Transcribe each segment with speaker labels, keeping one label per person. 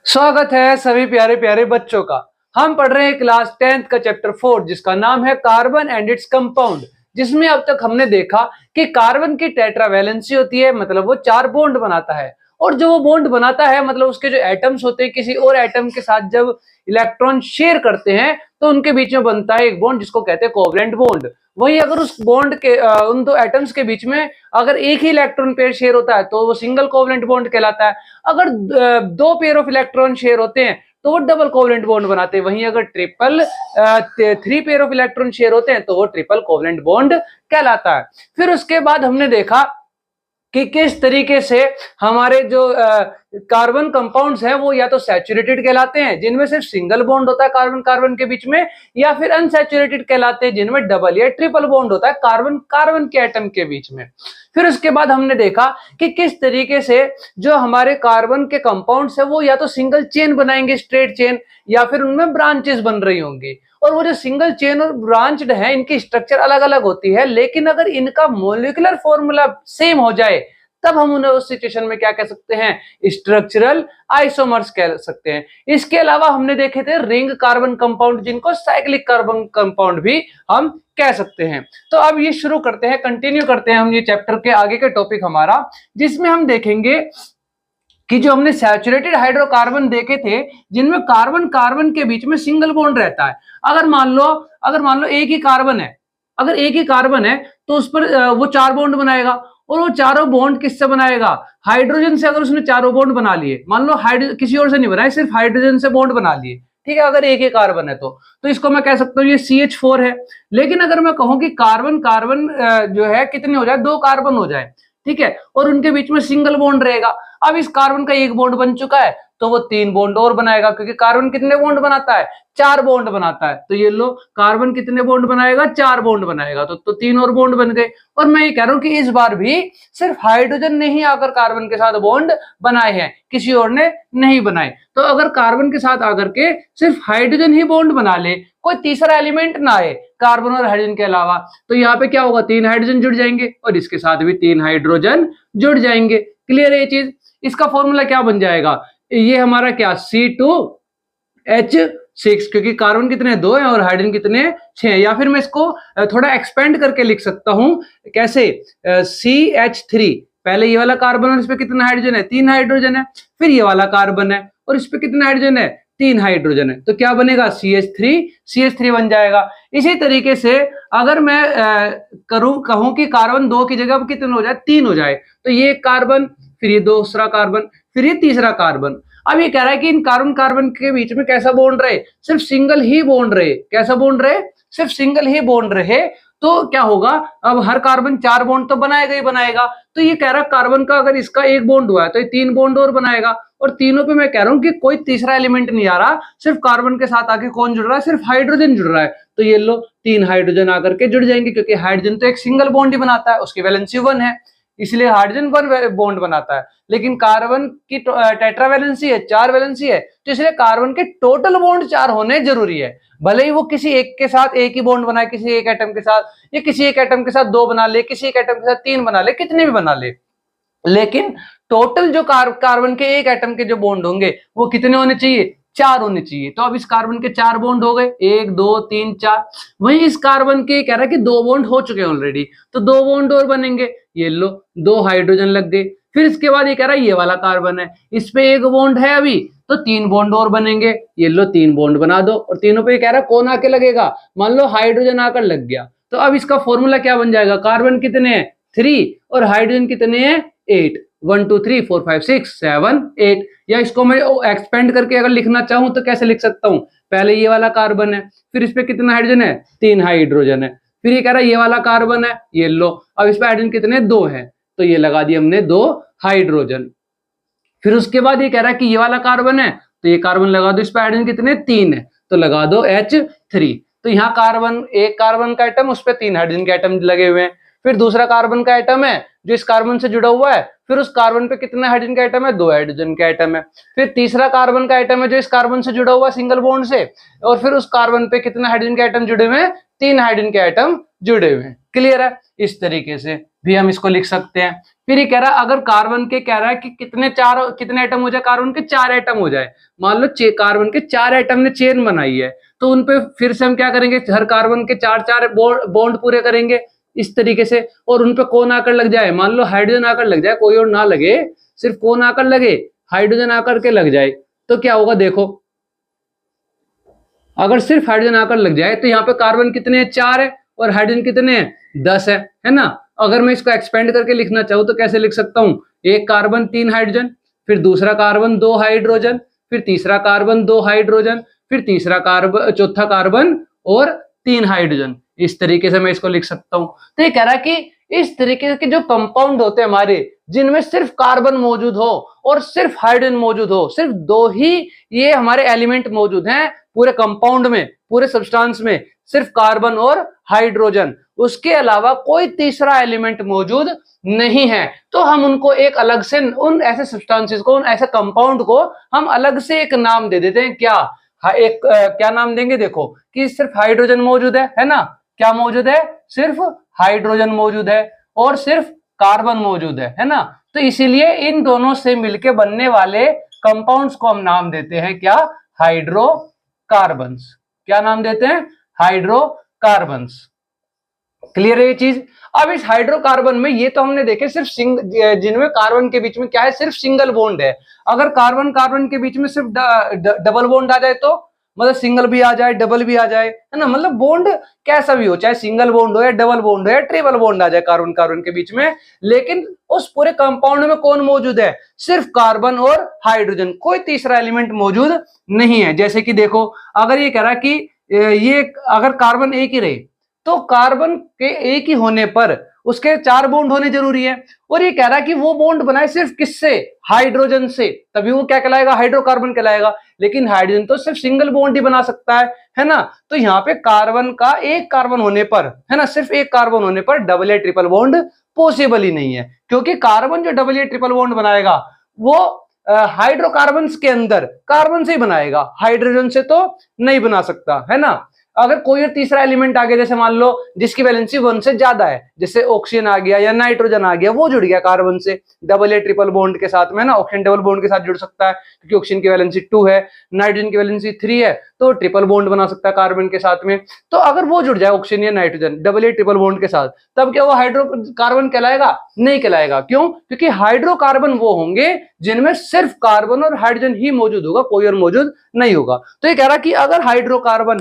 Speaker 1: स्वागत है सभी प्यारे प्यारे बच्चों का। हम पढ़ रहे हैं क्लास 10th का चैप्टर 4 जिसका नाम है कार्बन एंड इट्स कंपाउंड, जिसमें अब तक हमने देखा कि कार्बन की टेट्रावैलेंसी होती है, मतलब वो 4 बॉन्ड बनाता है। और जो वो बॉन्ड बनाता है मतलब उसके जो एटम्स होते हैं किसी और एटम के साथ जब इलेक्ट्रॉन शेयर करते हैं तो उनके बीच में बनता है एक बॉन्ड जिसको कहते हैं कोवलेंट बॉन्ड। वहीं अगर उस बॉन्ड के उन दो एटम्स के बीच में अगर एक ही इलेक्ट्रॉन पेयर शेयर होता है तो वो सिंगल कोवलेंट बॉन्ड कहलाता है। अगर दो पेयर ऑफ इलेक्ट्रॉन शेयर होते हैं तो वो डबल कोवलेंट बॉन्ड बनाते हैं। वहीं अगर three pair of electron share होते हैं तो वो ट्रिपल कोवलेंट बॉन्ड कहलाता है। फिर उसके बाद हमने देखा कि किस तरीके से हमारे जो कार्बन कंपाउंड्स हैं वो या तो सैचुरेटेड कहलाते हैं जिनमें सिर्फ सिंगल बॉन्ड होता है कार्बन कार्बन के बीच में, या फिर अनसैचुरेटेड कहलाते हैं जिनमें डबल या ट्रिपल बॉन्ड होता है कार्बन कार्बन के एटम के बीच में। फिर उसके बाद हमने देखा कि किस तरीके से जो हमारे कार्बन के कंपाउंड्स है वो या तो सिंगल चेन बनाएंगे स्ट्रेट चेन, या फिर उनमें ब्रांचेस बन रही होंगी। और वो जो सिंगल चेन और ब्रांच्ड है इनकी स्ट्रक्चर अलग अलग होती है, लेकिन अगर इनका मॉलिक्यूलर फॉर्मूला सेम हो जाए तब हम उन्हें उस सिचुएशन में क्या कह सकते हैं, स्ट्रक्चरल आइसोमर्स कह सकते हैं। इसके अलावा हमने देखे थे रिंग कार्बन कंपाउंड जिनको साइक्लिक कार्बन कंपाउंड भी हम कह सकते हैं। तो अब ये शुरू करते हैं, कंटिन्यू करते हैं हम ये चैप्टर के आगे के टॉपिक हमारा, जिसमें हम देखेंगे कि जो हमने सैचुरेटेड हाइड्रोकार्बन देखे थे जिनमें कार्बन कार्बन के बीच में सिंगल बॉन्ड रहता है। अगर मान लो एक ही कार्बन है, अगर एक ही कार्बन है तो उस पर वो 4 बॉन्ड बनाएगा, और वो चारों बॉन्ड किससे बनाएगा, हाइड्रोजन से। अगर उसने चारों बॉन्ड बना लिए, मान लो किसी और से नहीं बनाए, सिर्फ हाइड्रोजन से बॉन्ड बना लिए, ठीक है, अगर एक ही कार्बन है तो इसको मैं कह सकता हूँ ये CH4 है। लेकिन अगर मैं कहूं कि कार्बन कार्बन जो है कितने हो जाए, 2 कार्बन हो जाए, ठीक है, और उनके बीच में सिंगल बॉन्ड रहेगा। अब इस कार्बन का एक बॉन्ड बन चुका है तो वो 3 बॉन्ड और बनाएगा, क्योंकि कार्बन कितने बॉन्ड बनाता है, 4 बॉन्ड बनाता है। तो ये लो कार्बन कितने बॉन्ड बनाएगा, 4 बॉन्ड बनाएगा, तो 3 और बॉन्ड बन गए। और मैं ये कह रहा हूं कि इस बार भी सिर्फ हाइड्रोजन ने ही आकर कार्बन के साथ बॉन्ड बनाए हैं, किसी और ने नहीं बनाए। तो अगर कार्बन के साथ आकर के सिर्फ हाइड्रोजन ही बॉन्ड बना ले, कोई तीसरा एलिमेंट ना आए कार्बन और हाइड्रोजन के अलावा, तो यहाँ पे क्या होगा, 3 हाइड्रोजन जुड़ जाएंगे और इसके साथ भी 3 हाइड्रोजन जुड़ जाएंगे। क्लियर है ये चीज। इसका फॉर्मूला क्या बन जाएगा, ये हमारा क्या C2H6, क्योंकि कार्बन कितने 2 है और हाइड्रोजन कितने 6 है। या फिर मैं इसको थोड़ा एक्सपेंड करके लिख सकता हूं, कैसे, CH3, पहले ये वाला कार्बन और इस पे कितना हाइड्रोजन है, 3 हाइड्रोजन है। फिर ये वाला कार्बन है और इस पे कितना हाइड्रोजन है, 3 हाइड्रोजन है। तो क्या बनेगा, CH3 बन जाएगा। इसी तरीके से अगर मैं कहूं कि कार्बन 2 की जगह कितने हो जाए, 3 हो जाए, तो ये कार्बन, फिर ये दूसरा कार्बन, फिर ये तीसरा कार्बन। अब ये कह रहा है कि इन कार्बन कार्बन के बीच में कैसा बॉन्ड रहे, सिर्फ सिंगल ही बॉन्ड रहे। कैसा बॉन्ड रहे, सिर्फ सिंगल ही बॉन्ड रहे। तो क्या होगा, अब हर कार्बन 4 बॉन्ड तो बनाएगा ही बनाएगा। तो ये कह रहा है कार्बन का अगर इसका एक बॉन्ड हुआ है तो ये 3 बॉन्ड और बनाएगा, और तीनों पे मैं कह रहा हूं कि कोई तीसरा एलिमेंट नहीं आ रहा, सिर्फ कार्बन के साथ आके कौन जुड़ रहा है, सिर्फ हाइड्रोजन जुड़ रहा है। तो ये लो 3 हाइड्रोजन आकर के जुड़ जाएंगे, क्योंकि हाइड्रोजन तो एक सिंगल बॉन्ड ही बनाता है, उसकी वैलेंसी 1 है, इसलिए हाइड्रोजन 1 बॉन्ड बनाता है। लेकिन कार्बन की टेट्रावैलेंसी है, 4 वैलेंसी है, तो इसलिए कार्बन के टोटल बॉन्ड 4 होने जरूरी है। भले ही वो किसी एक के साथ एक ही बॉन्ड बनाए, किसी एक एटम के साथ, या किसी एक एटम के साथ 2 बना ले, किसी एक एटम के साथ 3 बना ले, कितने भी बना ले, लेकिन टोटल जो कार्बन के एक एटम के जो बॉन्ड होंगे वो कितने होने चाहिए, 4 होने चाहिए। तो अब इस कार्बन के 4 बॉन्ड हो गए, 1 2 3 4। वहीं इस कार्बन के कह रहा है कि 2 बॉन्ड हो चुके हैं ऑलरेडी, तो 2 बॉन्ड और बनेंगे, ये लो 2 हाइड्रोजन लग गए। फिर इसके बाद ये कह रहा है ये वाला कार्बन है, इस पे 1 बॉन्ड है अभी, तो 3 बॉन्ड और बनेंगे, ये लो 3 बॉन्ड बना दो। और तीनों पे कह रहा है कौन आके लगेगा, मान लो हाइड्रोजन आकर लग गया। तो अब इसका फॉर्मूला क्या बन जाएगा, कार्बन कितने हैं 3 और हाइड्रोजन कितने हैं 8, 1 2 3 4 5 6 7 8। या इसको मैं एक्सपेंड करके अगर लिखना चाहूं तो कैसे लिख सकता हूं, पहले ये वाला कार्बन है, फिर इस पे कितना हाइड्रोजन है, 3 हाइड्रोजन है, फिर ये कह रहा है ये वाला कार्बन है, ये लो, अब इस पे हाइड्रोजन कितने 2 है, तो ये लगा दिए हमने 2 हाइड्रोजन। फिर उसके बाद ये कह रहा है कि ये वाला कार्बन है, तो ये कार्बन लगा दो, इस पे हाइड्रोजन कितने 3 है, तो लगा दो H3। तो यहाँ कार्बन, एक कार्बन का एटम, उस पे 3 हाइड्रोजन के एटम लगे हुए हैं। फिर दूसरा कार्बन का एटम है जो इस कार्बन से जुड़ा हुआ है, फिर उस कार्बन पे कितने हाइड्रोजन का एटम है, 2 हाइड्रोजन का एटम है। फिर तीसरा कार्बन का एटम है जो इस कार्बन से जुड़ा हुआ सिंगल बॉन्ड से, और फिर उस कार्बन पे कितने हाइड्रोजन के एटम जुड़े हुए हैं, 3 हाइड्रोजन के एटम जुड़े हुए हैं। क्लियर है। इस तरीके से भी हम इसको लिख सकते हैं। फिर ये कह रहा है अगर कार्बन के कह रहा है कि कितने एटम हो जाए, कार्बन के 4 एटम हो जाए। मान लो कार्बन के 4 एटम ने चेन बनाई है, तो उनपे फिर से हम क्या करेंगे, हर कार्बन के 4 बॉन्ड पूरे करेंगे इस तरीके से, और उनपे कौन आकर लग जाए, मान लो हाइड्रोजन आकर लग जाए, कोई और ना लगे, सिर्फ कौन आकर लगे, हाइड्रोजन आकर के लग जाए, तो क्या होगा देखो, अगर सिर्फ हाइड्रोजन आकर लग जाए तो यहाँ पे कार्बन कितने हैं, 4 है, और हाइड्रोजन कितने हैं, 10 है ना। अगर मैं इसको एक्सपेंड करके लिखना चाहूँ तो कैसे लिख सकता हूँ, एक कार्बन 3 हाइड्रोजन, फिर दूसरा कार्बन 2 हाइड्रोजन, फिर तीसरा कार्बन 2 हाइड्रोजन, फिर तीसरा कार्बन, चौथा कार्बन और 3 हाइड्रोजन। इस तरीके से मैं इसको लिख सकता हूं। तो ये कह रहा है कि इस तरीके के जो कंपाउंड होते हैं हमारे, जिनमें सिर्फ कार्बन मौजूद हो और सिर्फ हाइड्रोजन मौजूद हो, सिर्फ 2 ही ये हमारे एलिमेंट मौजूद हैं पूरे कंपाउंड में, पूरे सब्सटेंस में, सिर्फ कार्बन और हाइड्रोजन, उसके अलावा कोई तीसरा एलिमेंट मौजूद नहीं है, तो हम उनको एक अलग से, उन ऐसे सब्सटेंसेस को, उन ऐसे कंपाउंड को हम अलग से एक नाम दे देते हैं। क्या क्या नाम देंगे, देखो कि सिर्फ हाइड्रोजन मौजूद है ना, क्या मौजूद है, सिर्फ हाइड्रोजन मौजूद है और सिर्फ कार्बन मौजूद है ना। तो इसीलिए इन दोनों से मिलके बनने वाले कंपाउंड्स को हम नाम देते हैं क्या, हाइड्रोकार्बन्स। क्या नाम देते हैं, हाइड्रोकार्बन्स। क्लियर है ये चीज। अब इस हाइड्रोकार्बन में ये तो हमने देखे सिर्फ जिनमें कार्बन के बीच में क्या है, सिर्फ सिंगल बॉन्ड है। अगर कार्बन कार्बन के बीच में सिर्फ डबल बॉन्ड आ जाए, तो मतलब सिंगल भी आ जाए, डबल भी आ जाए, है ना, मतलब बॉन्ड कैसा भी हो, चाहे सिंगल बॉन्ड हो या डबल बॉन्ड हो या ट्रिपल बॉन्ड आ जाए कार्बन कार्बन के बीच में, लेकिन उस पूरे कंपाउंड में कौन मौजूद है, सिर्फ कार्बन और हाइड्रोजन, कोई तीसरा एलिमेंट मौजूद नहीं है। जैसे कि देखो, अगर ये कह रहा है कि ये अगर कार्बन एक ही रहे, तो कार्बन के एक ही होने पर उसके 4 बॉन्ड होने जरूरी है, और ये कह रहा है कि वो बॉन्ड बनाए सिर्फ किससे, हाइड्रोजन से, तभी वो क्या कहलाएगा, हाइड्रोकार्बन कहलाएगा। लेकिन हाइड्रोजन तो सिर्फ सिंगल बॉन्ड ही बना सकता है ना। तो यहाँ पे कार्बन का एक कार्बन होने पर, है ना, सिर्फ एक कार्बन होने पर डबल या ट्रिपल बॉन्ड पॉसिबल ही नहीं है, क्योंकि कार्बन जो डबल या ट्रिपल बॉन्ड बनाएगा वो हाइड्रोकार्बन के अंदर कार्बन से ही बनाएगा, हाइड्रोजन से तो नहीं बना सकता, है ना। अगर कोई और तीसरा एलिमेंट आ गया, जैसे मान लो जिसकी वैलेंसी 1 से ज्यादा है, जैसे ऑक्सीजन आ गया या नाइट्रोजन आ गया, वो जुड़ गया कार्बन से डबल या ट्रिपल बॉन्ड के साथ में ना, ऑक्सीजन डबल बॉन्ड के साथ जुड़ सकता है, क्योंकि ऑक्सीजन की वैलेंसी 2 है, नाइट्रोजन की वैलेंसी 3 है, तो ट्रिपल बॉन्ड बना सकता है कार्बन के साथ में। तो अगर वो जुड़ जाए ऑक्सीजन या नाइट्रोजन डबल या ट्रिपल बॉन्ड के साथ, तब क्या वो हाइड्रोकार्बन कहलाएगा, नहीं कहलाएगा। क्यों, क्योंकि हाइड्रोकार्बन वो होंगे जिनमें सिर्फ कार्बन और हाइड्रोजन ही मौजूद होगा, कोई और मौजूद नहीं होगा। तो ये कह रहा कि अगर हाइड्रोकार्बन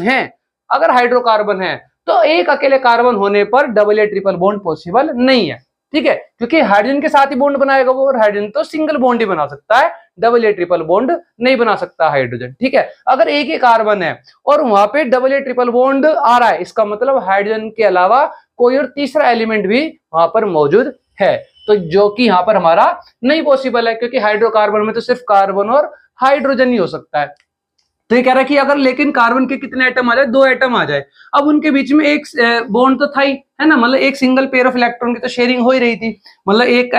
Speaker 1: है तो एक अकेले कार्बन होने पर डबल या ट्रिपल बॉन्ड पॉसिबल नहीं है, ठीक है, क्योंकि हाइड्रोजन के साथ ही बॉन्ड बनाएगा वो, और हाइड्रोजन तो सिंगल बॉन्ड ही बना सकता है, डबल या ट्रिपल बॉन्ड नहीं बना सकता हाइड्रोजन, ठीक है। अगर एक ही कार्बन है और वहां पे डबल या ट्रिपल बॉन्ड आ रहा है, इसका मतलब हाइड्रोजन के अलावा कोई और तीसरा एलिमेंट भी वहां पर मौजूद है, तो जो कि यहाँ पर हमारा नहीं पॉसिबल है, क्योंकि हाइड्रोकार्बन में तो सिर्फ कार्बन और हाइड्रोजन ही हो सकता है। तो ये कह रहा है कि अगर लेकिन कार्बन के कितने एटम आ जाए, 2 एटम आ जाए, अब उनके बीच में एक बॉन्ड तो था ही, है ना, मतलब एक सिंगल पेयर ऑफ इलेक्ट्रॉन की तो शेयरिंग हो ही रही थी, मतलब एक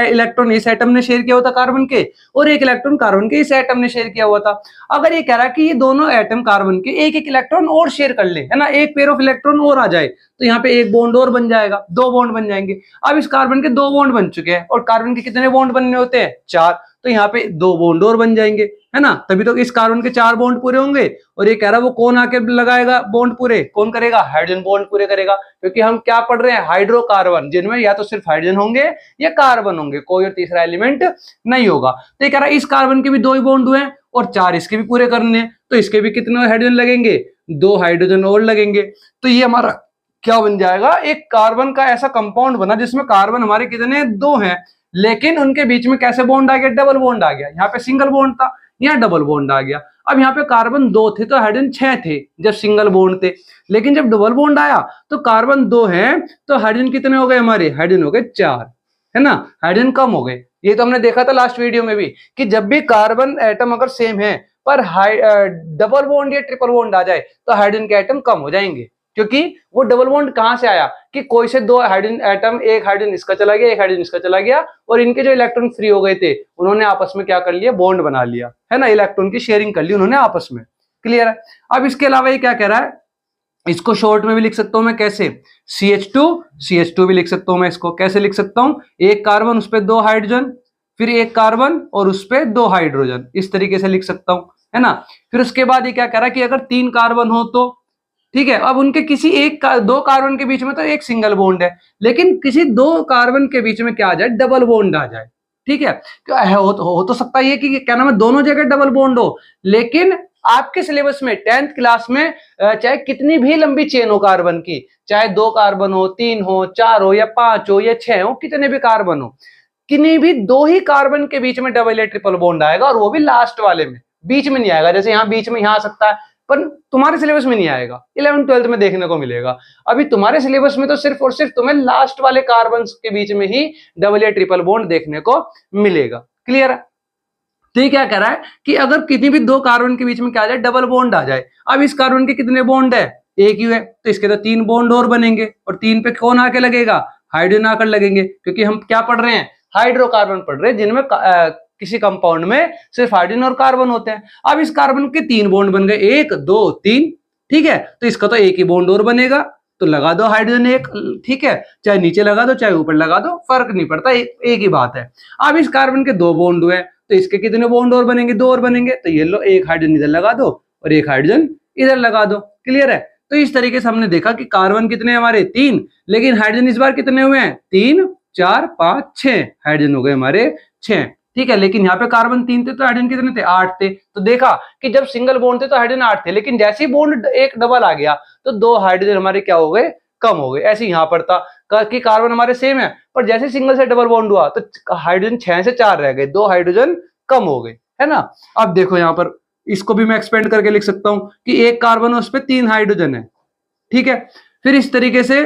Speaker 1: इलेक्ट्रॉन इस एटम ने शेयर किया हुआ था कार्बन के, और एक इलेक्ट्रॉन कार्बन के इस एटम ने शेयर किया हुआ था। अगर ये कह रहा है कि ये दोनों एटम कार्बन के एक एक इलेक्ट्रॉन और शेयर कर ले, है ना, एक पेयर ऑफ इलेक्ट्रॉन और आ जाए, तो यहाँ पे एक बॉन्ड और बन जाएगा, 2 बॉन्ड बन जाएंगे। अब इस कार्बन के 2 बॉन्ड बन चुके हैं, और कार्बन के कितने बॉन्ड बनने होते हैं, 4, तो यहाँ पे 2 बॉन्ड और बन जाएंगे, है ना, तभी तो इस कार्बन के 4 बॉन्ड पूरे होंगे। और ये कह रहा है वो कौन आके लगाएगा बॉन्ड पूरे, कौन करेगा, हाइड्रोजन बॉन्ड पूरे करेगा, क्योंकि हम क्या पढ़ रहे हैं, हाइड्रोकार्बन, जिनमें या तो सिर्फ हाइड्रोजन होंगे या कार्बन होंगे, कोई और तीसरा एलिमेंट नहीं होगा। तो ये कह रहा है इस कार्बन के भी 2 ही बॉन्ड हुए और 4 इसके भी पूरे करने हैं, तो इसके भी कितने हाइड्रोजन लगेंगे, 2 हाइड्रोजन और लगेंगे। तो ये हमारा क्या बन जाएगा, एक कार्बन का ऐसा कंपाउंड बना जिसमें कार्बन हमारे कितने 2 हैं, लेकिन उनके बीच में कैसे बॉन्ड आ गया, डबल बॉन्ड आ गया। यहाँ पे सिंगल बॉन्ड था, यहाँ डबल बॉन्ड आ गया। अब यहाँ पे कार्बन 2 थे तो हाइड्रोजन 6 थे जब सिंगल बॉन्ड थे, लेकिन जब डबल बॉन्ड आया तो कार्बन 2 हैं तो हाइड्रोजन कितने हो गए, हमारे हाइड्रोजन हो गए 4, है ना, हाइड्रोजन कम हो गए। ये तो हमने देखा था लास्ट वीडियो में भी कि जब भी कार्बन एटम अगर सेम है पर डबल बॉन्ड या ट्रिपल बॉन्ड आ जाए तो हाइड्रोजन के एटम कम हो जाएंगे, क्योंकि वो डबल बॉन्ड कहां से आया कि कोई से 2 हाइड्रोजन एटम, एक हाइड्रोजन इसका चला गया, एक हाइड्रोजन इसका चला गया, और इनके जो इलेक्ट्रॉन फ्री हो गए थे उन्होंने आपस में क्या कर लिया, बॉन्ड बना लिया, है ना, इलेक्ट्रॉन की शेयरिंग कर ली उन्होंने आपस में। क्लियर है। अब इसके अलावा ये क्या कह रहा है इसको शॉर्ट में भी लिख सकता हूं मैं कैसे, CH2 भी लिख सकता हूं मैं। इसको कैसे लिख सकता हूं, एक कार्बन उस पर 2 हाइड्रोजन, फिर एक कार्बन और उस पर 2 हाइड्रोजन, इस तरीके से लिख सकता हूं, है ना। फिर उसके बाद ये क्या कह रहा है कि अगर 3 कार्बन हो तो ठीक है, अब उनके किसी दो कार्बन के बीच में तो एक सिंगल बॉन्ड है, लेकिन किसी 2 कार्बन के बीच में क्या आ जाए, डबल बॉन्ड आ जाए। ठीक है, हो तो सकता है कि क्या नाम है, दोनों जगह डबल बॉन्ड हो, लेकिन आपके सिलेबस में 10th क्लास में चाहे कितनी भी लंबी चेन हो कार्बन की, चाहे 2 कार्बन हो, 3 हो, 4 हो या 5 हो या 6 हो, कितने भी कार्बन हो, किन्हीं भी 2 ही कार्बन के बीच में डबल या ट्रिपल बॉन्ड आएगा, और वो भी लास्ट वाले में, बीच में नहीं आएगा। जैसे यहाँ बीच में यहाँ आ सकता है, पर तुम्हारे सिलेबस में नहीं आएगा, 11th 12th में देखने को मिलेगा। अभी तुम्हारे सिलेबस में तो सिर्फ और सिर्फ तुम्हें लास्ट वाले कार्बन के बीच में ही डबल या ट्रिपल बॉन्ड देखने को मिलेगा। क्लियर है। तो ये क्या कह रहा है कि अगर किसी भी 2 कार्बन के बीच में क्या आ जाए, डबल बॉन्ड आ जाए। अब इस कार्बन के कितने बॉन्ड है, एक ही है, तो इसके तो 3 बॉन्ड और बनेंगे, और 3 पे कौन आके लगेगा, हाइड्रोजन आकर लगेंगे, क्योंकि हम क्या पढ़ रहे हैं, हाइड्रोकार्बन पढ़ रहे हैं, जिनमें किसी कंपाउंड में सिर्फ हाइड्रोजन और कार्बन होते हैं। अब इस कार्बन के 3 बॉन्ड बन गए, 1 2 3, ठीक है, तो इसका तो एक ही बॉन्ड और बनेगा, तो लगा दो हाइड्रोजन एक, ठीक है, चाहे नीचे लगा दो चाहे ऊपर लगा दो, फर्क नहीं पड़ता, एक ही बात है। अब इस कार्बन के 2 बॉन्ड हुए, तो इसके कितने बॉन्ड और बनेंगे, 2 और बनेंगे, तो ये लो, एक हाइड्रोजन इधर लगा दो और एक हाइड्रोजन इधर लगा दो। क्लियर है। तो इस तरीके से हमने देखा कि कार्बन कितने हमारे 3, लेकिन हाइड्रोजन इस बार कितने हुए हैं, 3 4 5 6 हाइड्रोजन हो गए हमारे 6। ठीक है, लेकिन यहाँ पे कार्बन 3 थे तो हाइड्रोजन कितने थे, 8 थे। तो देखा कि जब सिंगल बॉन्ड थे तो हाइड्रोजन 8 थे, लेकिन जैसे ही बॉन्ड एक डबल आ गया तो 2 हाइड्रोजन हमारे क्या हो गए, कम हो गए। ऐसे यहाँ पर था कि कार्बन हमारे सेम है, पर जैसे सिंगल से डबल बॉन्ड हुआ तो हाइड्रोजन 6 से 4 रह गए, 2 हाइड्रोजन कम हो गए, है ना। अब देखो यहाँ पर इसको भी मैं एक्सपेंड करके लिख सकता हूं कि एक कार्बन है उस पर 3 हाइड्रोजन है, ठीक है। फिर इस तरीके से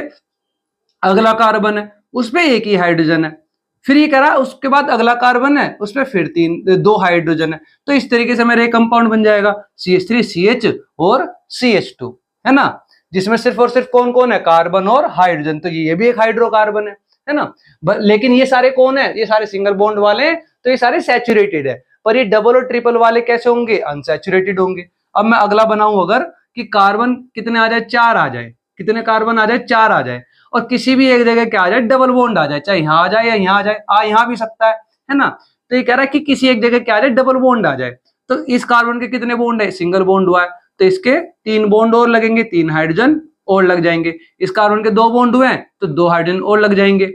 Speaker 1: अगला कार्बन है उस पर एक ही हाइड्रोजन है, फिर ये कह रहा उसके बाद अगला कार्बन है उस पर फिर 2 हाइड्रोजन है। तो इस तरीके से मेरा एक कंपाउंड बन जाएगा CH3 CH और CH2, है ना, जिसमें सिर्फ और सिर्फ कौन कौन है, कार्बन और हाइड्रोजन। तो ये भी एक हाइड्रोकार्बन है ना। लेकिन ये सारे कौन है, ये सारे सिंगल बॉन्ड वाले हैं, तो ये सारे सैचुरेटेड है। पर ये डबल और ट्रिपल वाले कैसे होंगे, अनसैचुरेटेड होंगे। अब मैं अगला बनाऊं अगर कि कार्बन कितने आ जाए, 4 आ जाए, कितने कार्बन आ जाए, 4 आ जाए, और किसी भी एक जगह क्या आ जाए, डबल बॉन्ड आ जाए, चाहे यहाँ आ जाए या यहाँ आ जाए, यहाँ भी सकता है ना। तो ये कह रहा है कि किसी एक जगह क्या आ जाए, डबल बॉन्ड आ जाए। तो इस कार्बन के कितने बॉन्ड है, सिंगल बॉन्ड हुआ है, तो इसके 3 बॉन्ड और लगेंगे, 3 हाइड्रोजन और लग जाएंगे। इस कार्बन के 2 बॉन्ड हुए हैं तो 2 हाइड्रोजन और लग जाएंगे।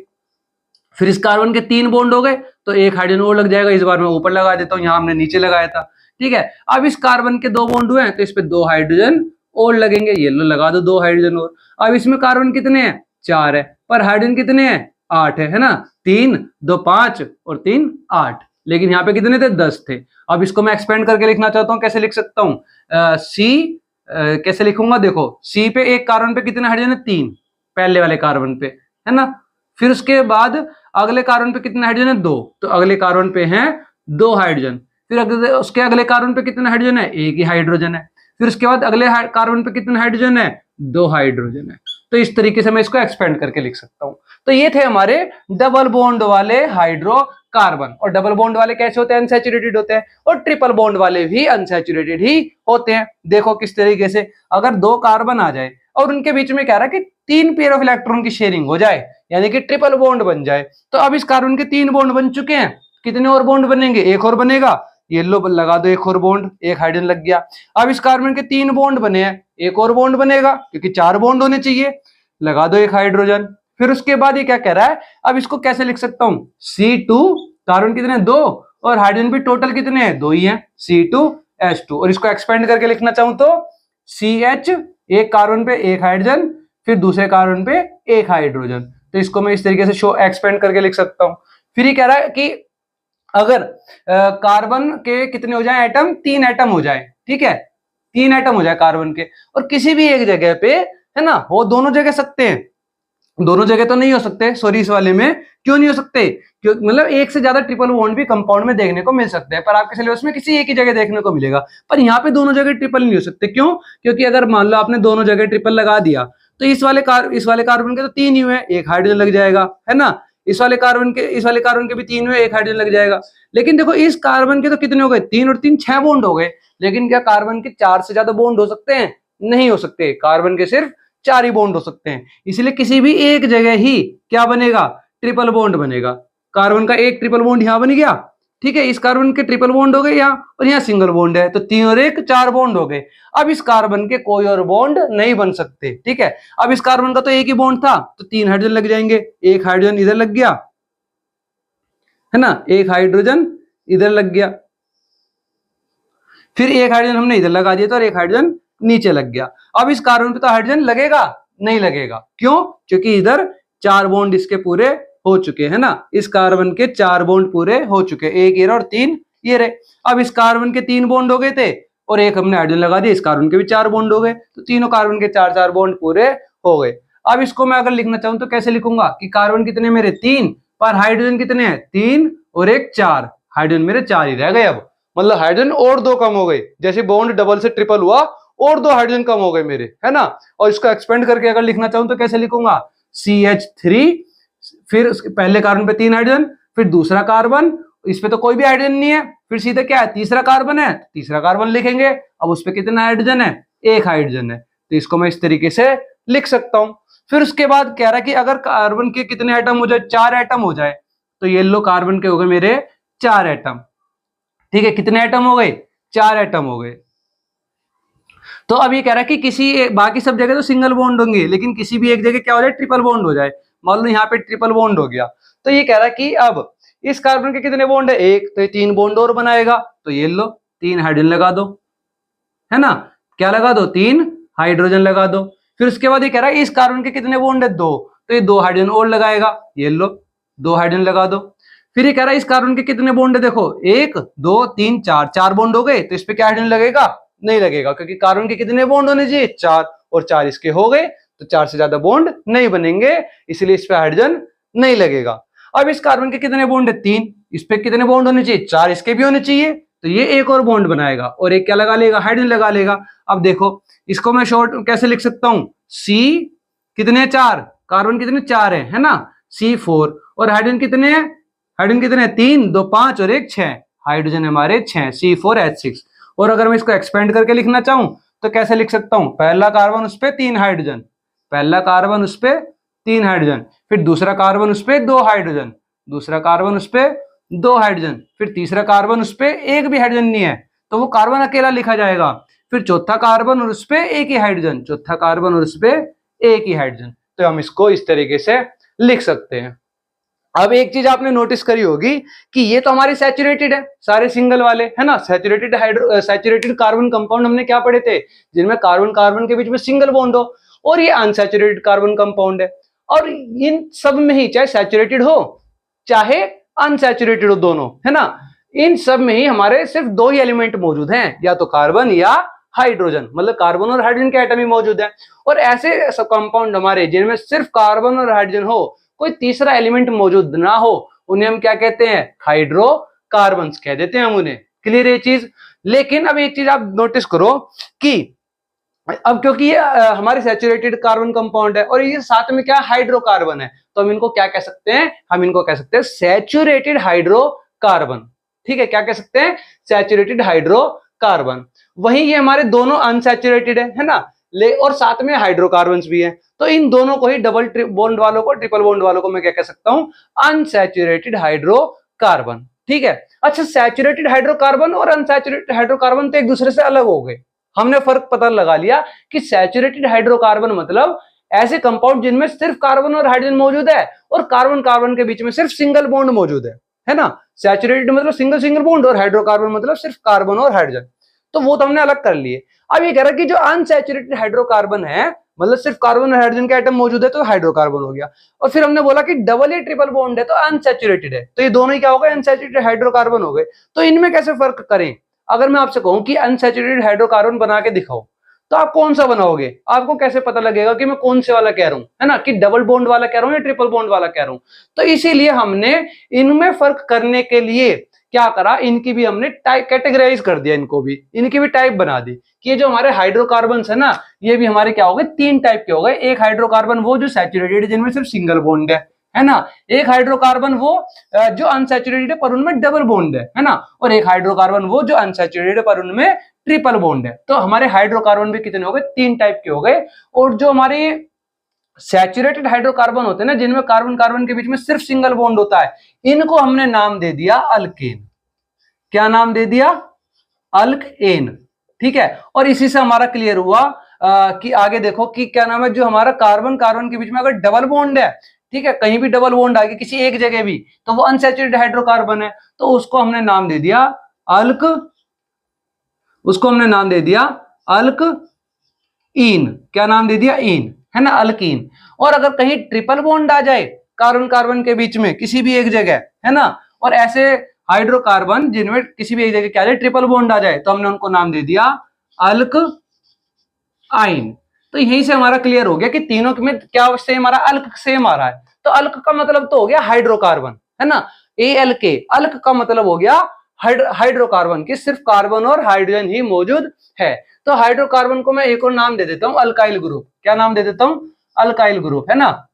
Speaker 1: फिर इस कार्बन के 3 बॉन्ड हो गए तो 1 हाइड्रोजन और लग जाएगा। इस बार मैं ऊपर लगा देता हूँ, यहाँ हमने नीचे लगाया था, ठीक है। अब इस कार्बन के 2 बॉन्ड हुए हैं तो इस पे 2 हाइड्रोजन और लगेंगे, ये लो लगा दो 2 हाइड्रोजन और। अब इसमें कार्बन कितने हैं, 4 है, पर हाइड्रोजन कितने हैं, 8 है ना। 3 2 5 और 3 8, लेकिन यहाँ पे कितने थे, 10 थे। अब इसको मैं एक्सपेंड करके लिखना चाहता हूँ, कैसे लिख सकता हूँ, कैसे लिखूंगा, देखो C पे एक कार्बन पे कितने हाइड्रोजन है, 3 पहले वाले कार्बन पे, है ना। फिर उसके बाद अगले कार्बन पे कितने हाइड्रोजन है, 2, तो अगले कार्बन पे हैं 2 हाइड्रोजन। फिर उसके अगले कार्बन पे कितने हाइड्रोजन है, 1 ही हाइड्रोजन है। फिर उसके बाद अगले कार्बन पे कितने हाइड्रोजन है, 2 हाइड्रोजन है। तो इस तरीके से मैं इसको एक्सपेंड करके लिख सकता हूं। तो ये थे हमारे डबल बॉन्ड वाले हाइड्रोकार्बन। और डबल बॉन्ड वाले कैसे होते हैं, अनसैचुरेटेड होते हैं, और ट्रिपल बॉन्ड वाले भी अनसैचुरेटेड ही होते हैं। देखो किस तरीके से, अगर 2 कार्बन आ जाए और उनके बीच में क्या रहा कि 3 पेयर ऑफ इलेक्ट्रॉन की शेयरिंग हो जाए, यानी कि ट्रिपल बॉन्ड बन जाए, तो अब इस कार्बन के 3 बॉन्ड बन चुके हैं, कितने और बॉन्ड बनेंगे, 1 और बनेगा, येलो लगा दो 1 और बॉन्ड, 1 हाइड्रोजन लग गया। अब इस कार्बन के 3 बॉन्ड बने हैं, 1 और बॉन्ड बनेगा क्योंकि 4 बॉन्ड होने चाहिए, लगा दो 1 हाइड्रोजन। फिर उसके बाद ये क्या कह रहा है, अब इसको कैसे लिख सकता हूं, C2, कार्बन कितने 2 और हाइड्रोजन भी टोटल कितने हैं, 2 ही हैं, C2H2। और इसको एक्सपेंड करके लिखना चाहूं तो CH, एक कार्बन पे 1 हाइड्रोजन, फिर दूसरे कार्बन पे 1 हाइड्रोजन। तो इसको मैं इस तरीके से एक्सपेंड करके लिख सकता हूं। फिर ये कह रहा है कि अगर कार्बन के कितने हो जाए एटम, 3 एटम हो जाए, ठीक है, 3 एटम हो जाए कार्बन के, और किसी भी एक जगह पे, है ना, वो दोनों जगह सकते हैं, दोनों जगह तो नहीं हो सकते, सॉरी इस वाले में क्यों नहीं हो सकते, क्योंकि मतलब एक से ज्यादा ट्रिपल बॉन्ड भी कंपाउंड में देखने को मिल सकते हैं, पर आपके सिलेबस में किसी एक ही जगह देखने को मिलेगा। पर यहाँ पे दोनों जगह ट्रिपल नहीं हो सकते, क्यों, क्योंकि अगर मान लो आपने दोनों जगह ट्रिपल लगा दिया तो इस वाले कार्बन के तो 3 ही हुए, 1 हाइड्रोजन लग जाएगा, है ना। इस वाले कार्बन के भी 3 हुए, 1 हाइड्रोजन लग जाएगा। लेकिन देखो इस कार्बन के तो कितने हो गए, 3 और 3 6 बॉन्ड हो गए, लेकिन क्या कार्बन के 4 से ज्यादा बॉन्ड हो सकते हैं, नहीं हो सकते, कार्बन के सिर्फ 4 ही बॉन्ड हो सकते हैं। इसलिए किसी भी एक जगह ही क्या बनेगा, ट्रिपल बॉन्ड बनेगा। कार्बन का एक ट्रिपल बॉन्ड यहां बन गया, ठीक है, इस कार्बन के ट्रिपल बॉन्ड हो गए यहाँ, और यहाँ सिंगल बॉन्ड है, तो 3 और 1 4 बॉन्ड हो गए। अब इस कार्बन के कोई और बॉन्ड नहीं बन सकते, ठीक है। अब इस कार्बन का तो एक ही बॉन्ड था, तो 3 हाइड्रोजन लग जाएंगे, एक हाइड्रोजन इधर लग गया, है ना, एक हाइड्रोजन इधर लग गया, फिर एक हाइड्रोजन हमने इधर लगा दिया, तो और एक हाइड्रोजन नीचे लग गया। अब इस कार्बन पे तो हाइड्रोजन लगेगा नहीं लगेगा, क्यों, क्योंकि इधर 4 बॉन्ड इसके पूरे हो चुके हैं ना, इस कार्बन के 4 बॉन्ड पूरे हो चुके, एक ये और 3 ये रहे। अब इस कार्बन के 3 बॉन्ड हो गए थे और एक हमने हाइड्रोजन लगा दिया, इस कार्बन के भी 4 बॉन्ड हो गए, तो तीनों कार्बन के 4 बॉन्ड पूरे हो गए। अब इसको मैं अगर लिखना चाहूं तो कैसे लिखूंगा कि कार्बन कितने मेरे 3, पर हाइड्रोजन कितने हैं 3 और एक 4, हाइड्रोजन मेरे 4 ही रह गए। अब मतलब हाइड्रोजन और 2 कम हो गए, जैसे बॉन्ड डबल से ट्रिपल हुआ और 2 हाइड्रोजन कम हो गए मेरे, है ना। और इसको एक्सपेंड करके अगर लिखना चाहूं तो कैसे लिखूंगा, CH3, फिर पहले कार्बन पे 3 हाइड्रोजन, फिर दूसरा कार्बन, इस पे तो कोई भी हाइड्रोजन नहीं है, फिर सीधे क्या है, तीसरा कार्बन है, तीसरा कार्बन लिखेंगे। अब उस पे कितना हाइड्रोजन है, एक हाइड्रोजन है, तो इसको मैं इस तरीके से लिख सकता हूं। फिर उसके बाद कह रहा है कि अगर कार्बन के कितने एटम हो जाए, 4 एटम हो जाए, तो येलो कार्बन के हो गए मेरे 4 एटम, ठीक है। कितने एटम हो गए, 4 एटम हो गए। तो अब ये कह रहा है कि किसी बाकी सब जगह तो सिंगल बॉन्ड होंगे, लेकिन किसी भी एक जगह क्या हो जाए, ट्रिपल बॉन्ड हो जाए। मान लो यहाँ पे ट्रिपल बॉन्ड हो गया, तो ये कह रहा है कि अब इस कार्बन के कितने बॉन्ड है, एक, तो ये 3 बॉन्ड और बनाएगा, तो ये लो 3 हाइड्रोजन लगा दो, है ना, क्या लगा दो, 3 हाइड्रोजन लगा दो। फिर उसके बाद ये कह रहा है इस कार्बन के कितने बॉन्ड है, 2, तो ये 2 हाइड्रोजन और लगाएगा, ये लो 2 हाइड्रोजन लगा दो। फिर ये कह रहा है इस कार्बन के कितने बॉन्ड है, देखो 1 2 3 4, 4 बॉन्ड हो गए, तो इस पे क्या हाइड्रोजन लगेगा, नहीं लगेगा, क्योंकि कार्बन के कितने बॉन्ड होने चाहिए, 4, और 4 इसके हो गए, तो 4 से ज्यादा बॉन्ड नहीं बनेंगे, इसलिए इस पे हाइड्रोजन नहीं लगेगा। अब इस कार्बन के कितने बॉन्ड है, 3, इस पे कितने बॉन्ड होने चाहिए, 4 इसके भी होने चाहिए, तो ये एक और बॉन्ड बनाएगा और एक क्या लगा लेगा, हाइड्रोजन लगा लेगा। अब देखो इसको मैं शॉर्ट कैसे लिख सकता हूं, C कितने 4, कार्बन कितने 4 है ना, C4, और हाइड्रोजन कितने हैं, हाइड्रोजन कितने हैं 3 2 5 और एक 6, हाइड्रोजन हमारे 6, C4H6। और अगर मैं इसको एक्सपेंड करके लिखना चाहूं तो कैसे लिख सकता हूं, पहला कार्बन उस पे 3 हाइड्रोजन, पहला कार्बन उस पे 3 हाइड्रोजन, फिर दूसरा कार्बन उस पे 2 हाइड्रोजन, दूसरा कार्बन उस पे 2 हाइड्रोजन, फिर तीसरा कार्बन उस पे एक भी हाइड्रोजन नहीं है, तो वो कार्बन अकेला लिखा जाएगा। फिर चौथा कार्बन और उस पे एक ही हाइड्रोजन, चौथा कार्बन और उस पे एक ही हाइड्रोजन, तो हम इसको इस तरीके से लिख सकते हैं। अब एक चीज आपने नोटिस करी होगी कि ये तो हमारे सैचुरेटेड है, सारे सिंगल वाले, है ना, सैचुरेटेड कार्बन कंपाउंड हमने क्या पढ़े थे, जिनमें कार्बन कार्बन के बीच में सिंगल बॉन्ड हो, और ये अनसैचुरेटेड कार्बन कंपाउंड है। और इन सब में ही चाहे सैचुरेटेड हो चाहे अनसैचुरेटेड हो, दोनों, है ना, इन सब में ही हमारे सिर्फ 2 ही एलिमेंट मौजूद हैं, या तो कार्बन या हाइड्रोजन, मतलब कार्बन और हाइड्रोजन के एटम ही मौजूद है। और ऐसे सब कंपाउंड हमारे जिनमें सिर्फ कार्बन और हाइड्रोजन हो, कोई तीसरा एलिमेंट मौजूद ना हो, उन्हें हम क्या कहते हैं, हाइड्रोकार्बन्स कह देते हैं हम उन्हें। क्लियर ये चीज। लेकिन अब एक चीज आप नोटिस करो कि अब क्योंकि ये हमारे सैचुरेटेड कार्बन कंपाउंड है और ये साथ में क्या हाइड्रोकार्बन है, तो हम इनको क्या कह सकते हैं, हम इनको कह सकते हैं सैचुरेटेड हाइड्रोकार्बन, ठीक है, क्या कह सकते हैं, सैचुरेटेड हाइड्रोकार्बन। वहीं ये हमारे दोनों अनसैचुरेटेड है ना, और साथ में हाइड्रोकार्बन्स भी है, तो इन दोनों को ही डबल बॉन्ड वालों को, ट्रिपल बॉन्ड वालों को मैं क्या कह सकता हूं, अनसैचुरेटेड हाइड्रोकार्बन, ठीक है। अच्छा, सैचुरेटेड हाइड्रोकार्बन और अनसैचुरेटेड हाइड्रोकार्बन तो एक दूसरे से अलग हो गए, हमने फर्क पता लगा लिया कि सैचुरेटेड हाइड्रोकार्बन मतलब ऐसे कंपाउंड जिनमें सिर्फ कार्बन और हाइड्रोजन मौजूद है और कार्बन कार्बन के बीच में सिर्फ सिंगल बॉन्ड मौजूद है ना। सैचुरेटेड मतलब सिंगल सिंगल बॉन्ड और हाइड्रोकार्बन मतलब सिर्फ कार्बन और हाइड्रोजन, तो वो तो हमने अलग कर लिए। अब ये कह रहा है कि जो अनसैचुरेटेड हाइड्रोकार्बन है, मतलब सिर्फ कार्बन और हाइड्रोजन के एटम मौजूद है, तो हाइड्रोकार्बन हो गया। और फिर हमने बोला कि डबल या ट्रिपल बॉन्ड है तो अनसैचुरेटेड है, तो ये दोनों ही क्या हो गए, अनसैचुरेटेड हाइड्रोकार्बन हो गए। तो इनमें कैसे फर्क करें, अगर मैं आपसे कहूं कि अनसैचुरेटेड हाइड्रोकार्बन बना के दिखाओ, तो आप कौन सा बनाओगे, आपको कैसे पता लगेगा कि मैं कौन से वाला कह रहा हूं, है ना, कि डबल बॉन्ड वाला कह रहा हूं या ट्रिपल बॉन्ड वाला कह रहा हूं। तो इसीलिए हमने इनमें फर्क करने के लिए क्या करा, इनकी भी हमने टाइप कैटेगराइज कर दिया, इनको भी, इनकी भी टाइप बना दी कि ये जो हमारे हाइड्रोकार्बन्स है ना, ये भी हमारे क्या हो गए, 3 टाइप के हो गए। एक हाइड्रोकार्बन वो जो सैचुरेटेड जिनमें सिर्फ सिंगल बॉन्ड है ना। एक हाइड्रोकार्बन वो जो अनसैचुरेटेड है पर उनमें डबल बॉन्ड है ना, और एक हाइड्रोकार्बन वो जो अनसैचुरेटेड है पर उनमें ट्रिपल बॉन्ड है। तो हमारे हाइड्रोकार्बन भी कितने हो गए, 3 टाइप के हो गए। और जो हमारे सैचुरेटेड हाइड्रोकार्बन होते हैं ना, जिनमें कार्बन कार्बन के बीच में सिर्फ सिंगल बॉन्ड होता है, इनको हमने नाम दे दिया अल्केन। क्या नाम दे दिया, अल्केन। ठीक है, और इसी से हमारा क्लियर हुआ कि आगे देखो कि क्या नाम है, जो हमारा कार्बन कार्बन के बीच में अगर डबल बॉन्ड है, ठीक है, कहीं भी डबल बॉन्ड आ गया किसी एक जगह भी, तो वो अनसैचुरेटेड हाइड्रोकार्बन है, तो उसको हमने नाम दे दिया अल्क, उसको हमने नाम दे दिया अल्क इन। क्या नाम दे दिया, इन, है ना, अल्कीन। और अगर कहीं ट्रिपल बॉन्ड आ जाए कार्बन कार्बन के बीच में किसी भी एक जगह, है ना, और ऐसे हाइड्रोकार्बन जिनमें किसी भी एक जगह क्या जाए ट्रिपल बॉन्ड आ जाए, तो हमने उनको नाम दे दिया अल्क आइन। तो यहीं से हमारा क्लियर हो गया कि तीनों में क्या सेम आ रहा है, अल्क सेम आ रहा है। तो अल्क का मतलब तो हो गया हाइड्रोकार्बन, है ना, ALK। अल्क का मतलब हो गया हाइड्रोकार्बन की सिर्फ कार्बन और हाइड्रोजन ही मौजूद है। तो हाइड्रोकार्बन को मैं एक और नाम दे देता हूं, अल्काइल ग्रुप। क्या नाम दे देता हूं, अल्काइल ग्रुप, है ना।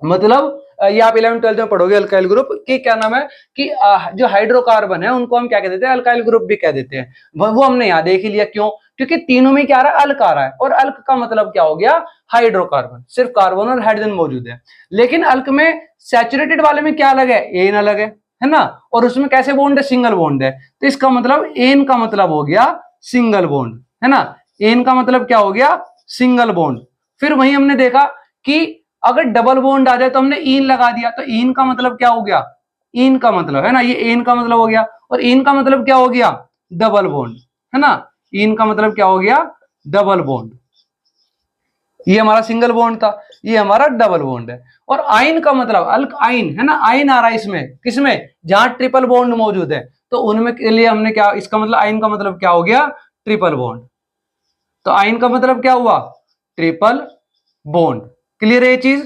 Speaker 1: मतलब ये आप 11th 12th में पढ़ोगे अल्काइल ग्रुप की, क्या नाम है कि जो हाइड्रोकार्बन है उनको हम क्या कह देते हैं, अल्काइल ग्रुप भी कह देते हैं। वो हमने यहाँ देख ही लिया, क्यों, क्योंकि तीनों में क्या आ रहा है, अल्क आ रहा है, और अल्क का मतलब क्या हो गया, हाइड्रोकार्बन, सिर्फ कार्बन और हाइड्रोजन मौजूद है। लेकिन अल्क में सैचुरेटेड वाले में क्या अलग है, एन अलग है ना, और उसमें कैसे बॉन्ड है, सिंगल बॉन्ड है। तो इसका मतलब एन का मतलब हो गया सिंगल बॉन्ड, है ना, एन का मतलब क्या हो गया, सिंगल बॉन्ड। फिर वही हमने देखा कि अगर डबल बॉन्ड आ जाए तो हमने इन लगा दिया, तो इन का मतलब क्या हो गया, इन का मतलब, है ना, ये एन का मतलब हो गया, और इन का मतलब क्या हो गया, डबल बॉन्ड, है ना, इन का मतलब क्या हो गया, डबल बॉन्ड। ये हमारा सिंगल बॉन्ड था, ये हमारा डबल बॉन्ड है। और आइन का मतलब अल्क आइन, है ना, आइन आ रहा है इसमें, किसमें, जहां ट्रिपल बॉन्ड मौजूद है, तो उनमें के लिए हमने क्या, इसका मतलब आइन का मतलब क्या हो गया, ट्रिपल बॉन्ड। तो आइन का मतलब क्या हुआ, ट्रिपल बॉन्ड। क्लियर है ये चीज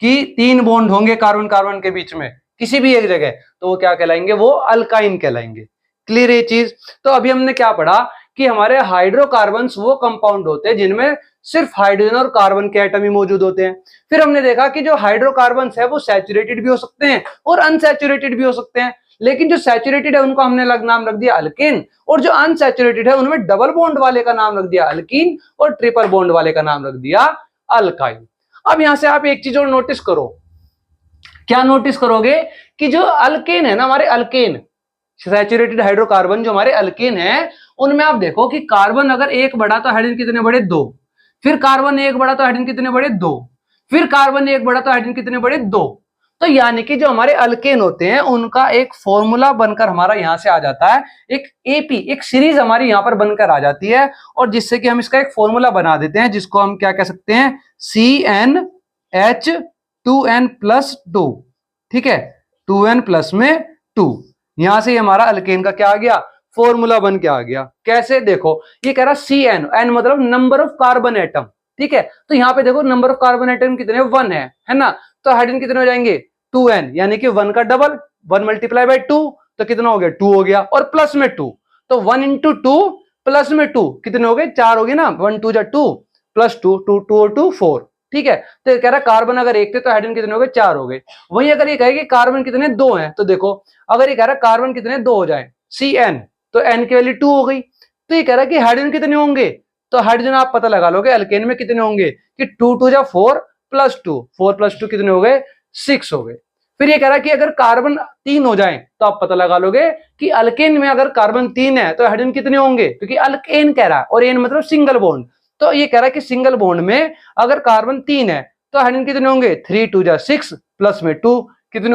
Speaker 1: कि 3 बॉन्ड होंगे कार्बन कार्बन के बीच में किसी भी एक जगह, तो वो क्या कहलाएंगे, वो अल्काइन कहलाएंगे। क्लियर है ये चीज। तो अभी हमने क्या पढ़ा कि हमारे हाइड्रोकार्बन्स वो कंपाउंड होते हैं जिनमें सिर्फ हाइड्रोजन और कार्बन के एटम ही मौजूद होते हैं। फिर हमने देखा कि जो हाइड्रोकार्बन्स है वो सैचुरेटेड भी हो सकते हैं और अनसैचुरेटेड भी हो सकते हैं, लेकिन जो सैचुरेटेड है उनको हमने नाम रख दिया अल्केन, और जो अनसैचुरेटेड है उनमें डबल बॉन्ड वाले का नाम रख दिया अल्कीन, और ट्रिपल बॉन्ड वाले का नाम रख दिया अल्काइन। अब यहां से आप एक चीज और नोटिस करो, क्या नोटिस करोगे कि जो अल्केन है ना, हमारे अल्केन सैचुरेटेड हाइड्रोकार्बन जो हमारे अल्केन है, उनमें आप देखो कि कार्बन अगर एक बढ़ा तो हाइड्रोजन कितने बड़े, 2, फिर कार्बन एक बढ़ा तो हाइड्रोजन कितने बड़े, 2, फिर कार्बन एक बढ़ा तो हाइड्रोजन कितने बड़े, 2। तो यानी कि जो हमारे अल्केन होते हैं उनका एक फॉर्मूला बनकर हमारा यहां से आ जाता है, एक एपी, एक सीरीज हमारी यहां पर बनकर आ जाती है, और जिससे कि हम इसका एक फॉर्मूला बना देते हैं जिसको हम क्या कह सकते हैं, CnH2n+2। ठीक है, 2n प्लस में 2, यहां से हमारा अल्केन का क्या आ गया, फॉर्मूला बन के आ गया। कैसे, देखो ये कह रहा Cn, n मतलब नंबर ऑफ कार्बन एटम। ठीक है, तो यहाँ पे देखो नंबर ऑफ कार्बन एटम कितने, 1 है ना, तो हाइड्रोजन कितने हो जाएंगे, 2n, यानी कि 1 का डबल, 1 मल्टीप्लाई बाय 2 तो कितना हो गया, 2 हो गया, और प्लस में 2, तो 1 इंटू 2 प्लस में 2 कितने हो गए, 4 हो गए ना, 1 2 जा 2 प्लस 2 2 2 और 2 4। ठीक है, तो कह रहा कार्बन अगर एक थे तो हाइड्रोजन कितने हो गए, 4 हो गए। वहीं अगर ये कहे कि कार्बन कितने 2 हैं, तो देखो अगर ये कह रहा कार्बन कितने 2 हो जाए, Cn, तो n की वैल्यू 2 हो गई। तो ये कह रहा है कि हाइड्रोजन कितने होंगे, तो हाइड्रोजन आप पता लगा लोगे अल्केन में कितने होंगे कि 2 2 जा 4 प्लस 2, 4 प्लस 2 कितने हो गए, 6 हो गए। फिर ये कह रहा है कि अगर कार्बन 3 हो जाए तो आप पता लगा लोगे कि अल्केन में अगर कार्बन 3 है तो हाइड्रोजन कितने होंगे, क्योंकि अल्केन कह रहा है और एन मतलब सिंगल बॉन्ड। तो ये कह रहा है कि सिंगल बॉन्ड में अगर कार्बन 3 है तो हाइड्रोजन कितने होंगे, 3 2 जा 6 प्लस में 2 कितने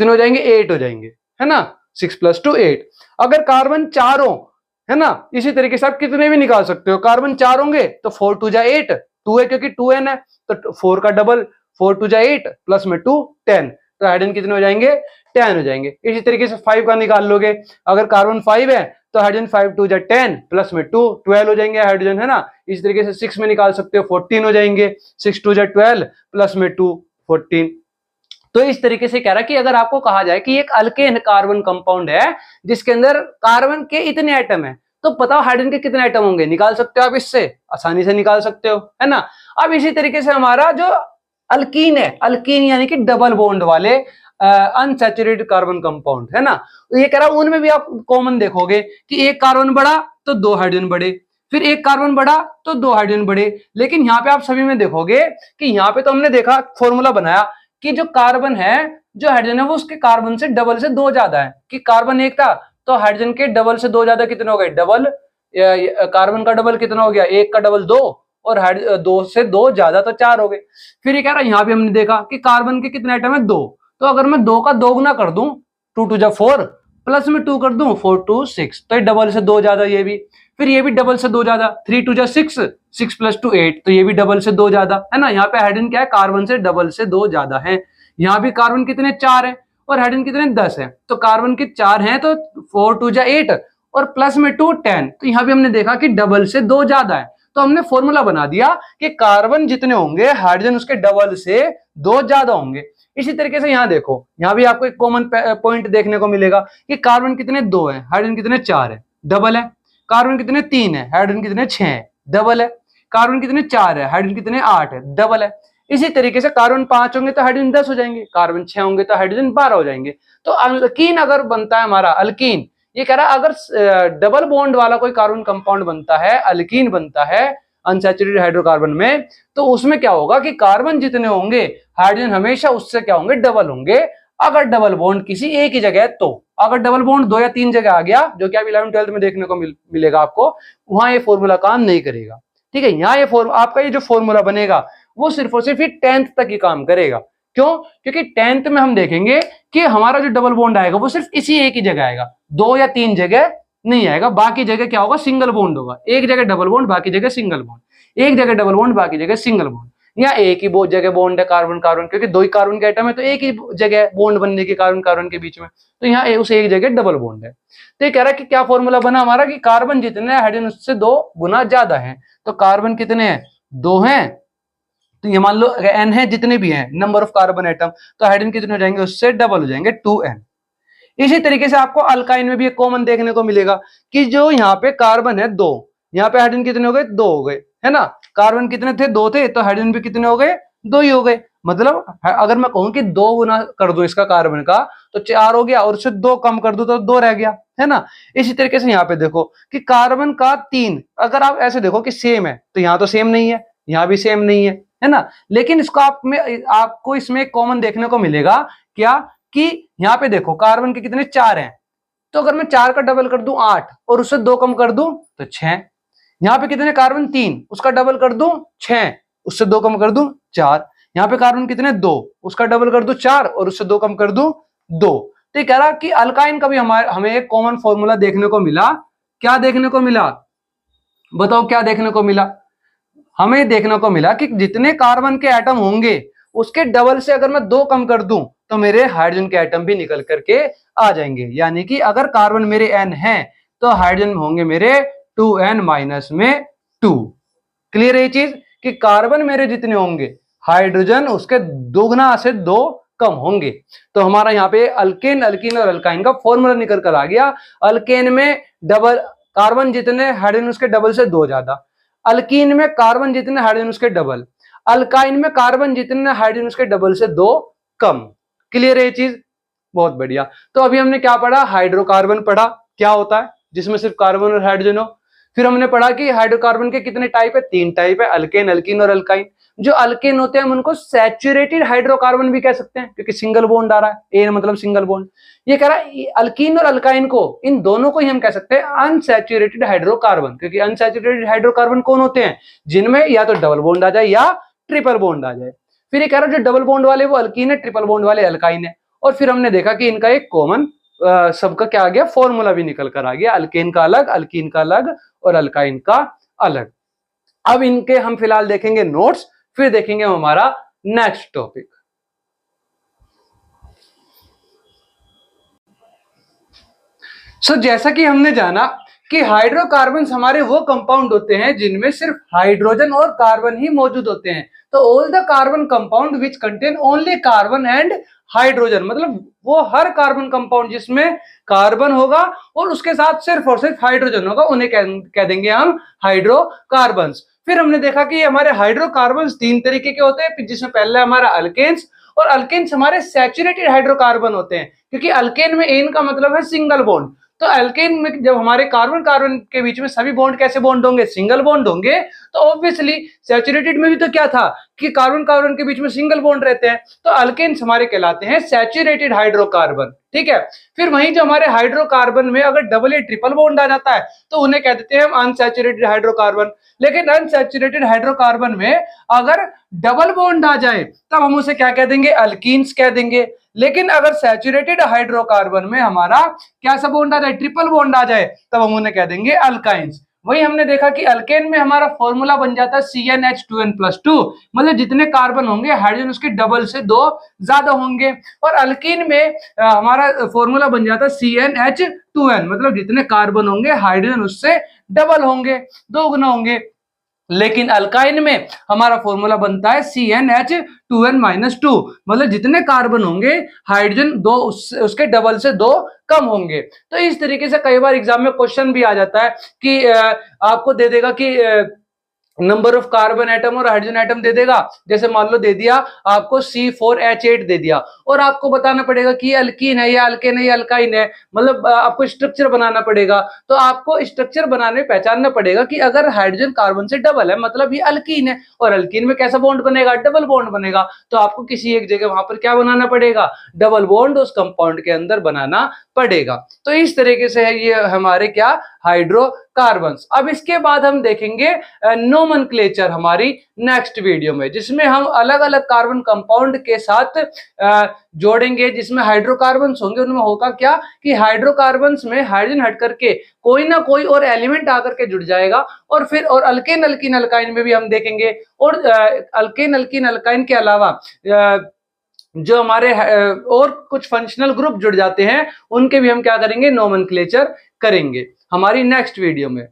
Speaker 1: हो जाएंगे, 8 हो जाएंगे, है ना, 6 प्लस 2 8। अगर कार्बन 4 हो, है ना, इसी तरीके से आप कितने भी निकाल सकते हो, कार्बन 4 होंगे तो 4 2 जा 8, 2 है क्योंकि 2n है, तो 4 का डबल, 4 2 जा 8 प्लस में 2 10, तो हाइड्रोजन कितने हो जाएंगे, 10 हो जाएंगे। इसी तरीके से 5 का निकाल लोगे, अगर कार्बन 5 है तो हाइड्रोजन 5 2 जा 10 प्लस में 2 12 हो जाएंगे हाइड्रोजन, है ना। इसी तरीके से 6 में निकाल सकते हो, 14 हो जाएंगे, 6 2 जा 12 प्लस में 2 14। तो इस तरीके से कह रहा है कि अगर आपको कहा जाए कि एक अल्केन कार्बन कंपाउंड है जिसके अंदर कार्बन के इतने एटम है, तो बताओ हाइड्रोजन के कितने एटम होंगे, निकाल सकते हो आप, इससे आसानी से निकाल सकते हो, है ना। अब इसी तरीके से हमारा जो अल्कीन है, अल्कीन यानी कि डबल बॉन्ड वाले अनसैचुरेटेड कार्बन कंपाउंड है ना। तो ये कह रहा हूं उनमें भी आप कॉमन देखोगे कि एक कार्बन बढ़ा तो दो हाइड्रोजन बढ़े, फिर एक कार्बन बढ़ा तो दो हाइड्रोजन बढ़े। लेकिन यहाँ पे आप सभी में देखोगे कि यहाँ पे तो हमने देखा फॉर्मूला बनाया कि जो कार्बन है, जो हाइड्रोजन है वो उसके कार्बन से डबल से दो ज्यादा है, कि कार्बन एक था तो हाइड्रोजन के डबल से दो ज्यादा कितने हो गए, डबल। कार्बन का डबल कितना हो गया, एक का डबल दो, और दो से दो ज्यादा तो चार हो गए। फिर ये कह रहा है यहाँ भी हमने देखा कि कार्बन के कितने आइटम है, दो। तो अगर मैं दो का दोगुना कर दूं, टू टू जा फोर, प्लस में टू कर दूं, फोर टू सिक्स, तो ये डबल से दो ज्यादा ये भी। फिर ये भी डबल से दो ज्यादा, थ्री टू जा six, six plus two eight, तो ये भी डबल से दो ज्यादा है ना। यहाँ पे हाइड्रोजन क्या है, कार्बन से डबल से दो ज्यादा है। यहाँ भी कार्बन कितने, चार है, और हाइड्रोजन कितने, 10 है। तो कार्बन के चार हैं तो फोर टू जा एट, और प्लस में टू 10। तो यहाँ भी हमने देखा कि डबल से दो ज्यादा है। तो हमने फॉर्मूला बना दिया कि कार्बन जितने होंगे हाइड्रोजन उसके डबल से दो ज्यादा होंगे। इसी तरीके से यहाँ देखो, यहाँ भी आपको एक कॉमन पॉइंट देखने को मिलेगा कि कार्बन कितने, दो है, हाइड्रोजन कितने, चार है, डबल है। कार्बन कितने, तीन है, हाइड्रोजन कितने, छह है, डबल है। कार्बन कितने, चार है, हाइड्रोजन कितने, आठ है, डबल है। इसी तरीके से कार्बन 5 होंगे तो हाइड्रोजन 10 हो जाएंगे, कार्बन 6 होंगे तो हाइड्रोजन 12 हो जाएंगे। तो अल्कीन अगर बनता है हमारा, अल्कीन ये कह रहा है अगर डबल बॉन्ड वाला कोई कार्बन कंपाउंड बनता है, अल्कीन बनता है अनसैचुरेटेड हाइड्रोकार्बन में, तो उसमें क्या होगा कि कार्बन जितने होंगे हाइड्रोजन हमेशा उससे क्या होंगे, डबल होंगे। अगर डबल बॉन्ड किसी एक ही जगह है तो, अगर डबल बॉन्ड दो या तीन जगह आ गया, जो कि आप 11th-12th में देखने को मिलेगा आपको, वहां ये फॉर्मूला काम नहीं करेगा। ठीक है, यहाँ ये आपका ये जो फॉर्मूला बनेगा वो सिर्फ और सिर्फ 10th तक ही काम करेगा। क्यों? क्योंकि 10th में हम देखेंगे कि हमारा जो डबल बॉन्ड आएगा वो सिर्फ इसी एक ही जगह आएगा, दो या तीन जगह नहीं आएगा। बाकी जगह क्या होगा, सिंगल बॉन्ड होगा। एक जगह डबल बॉन्ड, बाकी जगह सिंगल बॉन्ड, एक जगह डबल बॉन्ड, बाकी जगह सिंगल बॉन्ड। या एक ही जगह बॉन्ड है कार्बन कार्बन, क्योंकि दो ही कार्बन के आइटम है तो एक ही जगह बॉन्ड बनने के कार्बन कार्बन के बीच में, तो यहाँ उस एक जगह डबल बॉन्ड है। तो ये कह रहा है कि क्या फॉर्मूला बना हमारा कि कार्बन जितने हाइड्रोजन उससे दो गुना ज्यादा है। तो कार्बन कितने हैं, दो हैं, तो ये मान लो n है, जितने भी हैं नंबर ऑफ कार्बन एटम, तो हाइड्रोजन कितने हो जाएंगे, उससे डबल हो जाएंगे, 2n। इसी तरीके से आपको अल्काइन में भी एक कॉमन देखने को मिलेगा कि जो यहाँ पे कार्बन है दो, यहाँ पे हाइड्रोजन कितने हो गए, दो हो गए, है ना। कार्बन कितने थे, दो थे, तो हाइड्रोजन भी कितने हो गए, दो ही हो गए। मतलब अगर मैं कहूं कि दो गुना कर दो इसका कार्बन का तो चार हो गया, और उससे दो कम कर दो तो दो रह गया, है ना। इसी तरीके से यहाँ पे देखो कि कार्बन का तीन, अगर आप ऐसे देखो कि सेम है तो यहाँ तो सेम नहीं है, यहाँ भी सेम नहीं है ना। लेकिन इसको आपको इसमें कॉमन देखने को मिलेगा क्या, कि यहाँ पे देखो कार्बन के कितने, चार हैं, तो अगर मैं चार का डबल कर दूं 8, और उससे दो कम कर दूं तो 6। यहाँ पे कितने कार्बन, तीन, उसका डबल कर दूं 6, उससे दो कम कर दूं 4। यहाँ पे कार्बन कितने, दो, उसका डबल कर दूं 4, और उससे दो कम कर दूं 2। तो ये कह रहा कि अल्काइन का भी हमें एक कॉमन फॉर्मूला देखने को मिला। क्या देखने को मिला, बताओ क्या देखने को मिला, हमें देखने को मिला कि जितने कार्बन के एटम होंगे उसके डबल से अगर मैं दो कम कर दूं तो मेरे हाइड्रोजन के एटम भी निकल करके आ जाएंगे। यानी कि अगर कार्बन मेरे n है तो हाइड्रोजन होंगे मेरे 2n माइनस में 2। क्लियर है ये चीज कि कार्बन मेरे जितने होंगे हाइड्रोजन उसके दोगुना से दो कम होंगे। तो हमारा यहाँ पे अल्केन, अल्कीन और अल्काइन का फॉर्मूला निकल कर आ गया। अल्केन में डबल कार्बन जितने हाइड्रोजन उसके डबल से दो ज्यादा, अल्कीन में कार्बन जितने हाइड्रोजन उसके डबल, अल्काइन में कार्बन जितने हाइड्रोजन उसके डबल से दो कम। क्लियर है ये चीज, बहुत बढ़िया। तो अभी हमने क्या पढ़ा, हाइड्रोकार्बन पढ़ा, क्या होता है जिसमें सिर्फ कार्बन और हाइड्रोजन हो। फिर हमने पढ़ा कि हाइड्रोकार्बन के कितने टाइप है, तीन टाइप है, अल्केन, अल्कीन और अल्काइन। जो अल्केन होते हैं हम उनको सैचुरेटेड हाइड्रोकार्बन भी कह सकते हैं, क्योंकि सिंगल बॉन्ड आ रहा है, ए मतलब सिंगल बॉन्ड। ये कह रहा है अल्कीन और अल्काइन को, इन दोनों को ही हम कह सकते हैं अनसैचुरेटेड हाइड्रोकार्बन, क्योंकि अनसैचुरेटेड हाइड्रोकार्बन कौन होते हैं, जिनमें या तो डबल बॉन्ड आ जाए या ट्रिपल बॉन्ड आ जाए। फिर ये कह रहा है जो डबल बॉन्ड वाले वो अल्कीन है, ट्रिपल बॉन्ड वाले अल्काइन है। और फिर हमने देखा कि इनका एक कॉमन सबका क्या आ गया, फॉर्मूला भी निकल कर आ गया, अल्केन का अलग, अल्कीन का अलग और अल्काइन का अलग। अब इनके हम फिलहाल देखेंगे नोट्स, फिर देखेंगे हमारा नेक्स्ट टॉपिक। जैसा कि हमने जाना कि हाइड्रोकार्बन्स हमारे वो कंपाउंड होते हैं जिनमें सिर्फ हाइड्रोजन और कार्बन ही मौजूद होते हैं। तो all the carbon compound which contain only carbon and hydrogen, मतलब वो हर कार्बन कंपाउंड जिसमें कार्बन होगा और उसके साथ सिर्फ और सिर्फ हाइड्रोजन होगा, उन्हें कह देंगे हम हाइड्रोकार्बन्स। फिर हमने देखा कि हमारे हाइड्रोकार्बन 3 तरीके के होते हैं, जिसमें पहला हमारा अल्केन्स, और अल्केन्स हमारे सैचुरेटेड हाइड्रोकार्बन होते हैं, क्योंकि अल्केन में एन का मतलब है सिंगल बॉन्ड। तो अल्केन में जब हमारे कार्बन कार्बन के बीच में सभी बॉन्ड कैसे बॉन्ड होंगे, सिंगल बॉन्ड होंगे, तो ऑब्वियसली सैचुरेटेड में भी तो क्या था कि कार्बन कार्बन के बीच में सिंगल बॉन्ड रहते हैं, तो अल्केन्स हमारे कहलाते हैं सैचुरेटेड हाइड्रोकार्बन। ठीक है, फिर वहीं जो हमारे हाइड्रोकार्बन में अगर डबल या ट्रिपल बॉन्ड आ जाता है तो उन्हें कह देते हैं हम अनसैचुरेटेड हाइड्रोकार्बन। लेकिन अनसैचुरेटेड हाइड्रोकार्बन में अगर डबल बॉन्ड आ जाए तब हम उसे क्या कह देंगे, अल्कीन्स कह देंगे। लेकिन अगर सैचुरेटेड हाइड्रोकार्बन में हमारा क्या सा बॉन्ड आ जाए, ट्रिपल बॉन्ड आ जाए, तब हम उन्हें कह देंगे अल्काइंस। वही हमने देखा कि अल्केन में हमारा फॉर्मूला बन जाता है CnH2n+2, मतलब जितने कार्बन होंगे हाइड्रोजन उसके डबल से 2 ज्यादा होंगे। और अल्कीन में हमारा फॉर्मूला बन जाता है CnH2n, मतलब जितने कार्बन होंगे हाइड्रोजन उससे डबल होंगे, 2 गुना होंगे। लेकिन अल्काइन में हमारा फॉर्मूला बनता है CnH2n-2, मतलब जितने कार्बन होंगे हाइड्रोजन 2 उसके डबल से 2 कम होंगे। तो इस तरीके से कई बार एग्जाम में क्वेश्चन भी आ जाता है कि आपको दे देगा कि नंबर ऑफ कार्बन एटम और हाइड्रोजन एटम दे देगा, जैसे मान लो दे दिया आपको C4H8 दे दिया, और आपको बताना पड़ेगा कि ये अल्कीन है या अल्केन है या अल्काइन है, मतलब आपको स्ट्रक्चर बनाना पड़ेगा। तो आपको स्ट्रक्चर बनाने में पहचानना पड़ेगा कि अगर हाइड्रोजन कार्बन से डबल है मतलब ये अल्कीन है, और अल्कीन में कैसा बॉन्ड बनेगा, डबल बॉन्ड बनेगा। तो आपको किसी एक जगह वहां पर क्या बनाना पड़ेगा, डबल बॉन्ड उस कंपाउंड के अंदर बनाना पड़ेगा। तो इस तरीके से है ये हमारे क्या, हाइड्रोकार्बन्स। अब इसके बाद हम देखेंगे नोमेनक्लेचर हमारी नेक्स्ट वीडियो में, जिसमें हम अलग अलग कार्बन कंपाउंड के साथ जोड़ेंगे, जिसमें हाइड्रोकार्बन्स होंगे। उनमें होगा क्या कि हाइड्रोकार्बन्स में हाइड्रोजन हट करके कोई ना कोई और एलिमेंट आकर के जुड़ जाएगा, और फिर और अल्केन अल्कीन अल्काइन में भी हम देखेंगे। और अल्केन अल्कीन अल्काइन के अलावा जो हमारे और कुछ फंक्शनल ग्रुप जुड़ जाते हैं, उनके भी हम क्या करेंगे, नोमेनक्लेचर करेंगे हमारी नेक्स्ट वीडियो में।